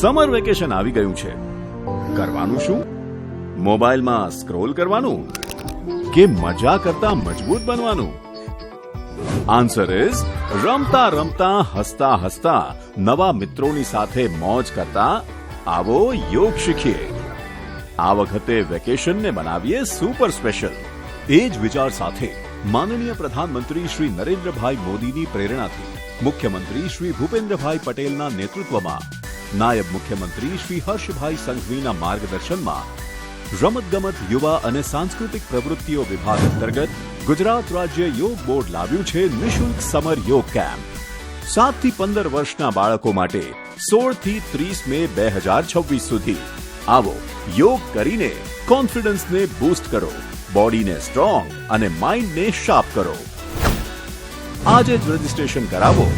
Summer vacation આવી ગયું છે. કરવાનું શું? મોબાઈલમાં સ્ક્રોલ કરવાનું કે મજા કરતા મજબૂત બનવાનું? આન્સર ઇઝ રમતા રમતા હસતા હસતા નવા મિત્રોની સાથે મોજ કરતા આવો યોગ શીખીએ. આ વખતે વેકેશનને બનાવીએ સુપર સ્પેશિયલ. એ જ વિચાર સાથે માનનીય પ્રધાનમંત્રી શ્રી નરેન્દ્રભાઈ મોદીની પ્રેરણાથી મુખ્યમંત્રી શ્રી ભૂપેન્દ્રભાઈ પટેલના નેતૃત્વમાં નાયબ મુખ્યમંત્રી શ્રી હર્ષભાઈ સંઘવીના માર્ગદર્શનમાં રમતગમત યુવા અને સાંસ્કૃતિક પ્રવૃત્તિઓ વિભાગ અંતર્ગત ગુજરાત રાજ્ય યોગ બોર્ડ લાવ્યું છે નિઃશુલ્ક સમર યોગ કેમ્પ. 7 થી 15 વર્ષના બાળકો માટે 16 થી 30 મે 2026 સુધી. આવો યોગ કરીને કોન્ફિડન્સને બૂસ્ટ કરો, બોડીને સ્ટ્રોંગ અને માઇન્ડને શાર્પ કરો. આજે જ રજીસ્ટ્રેશન કરાવો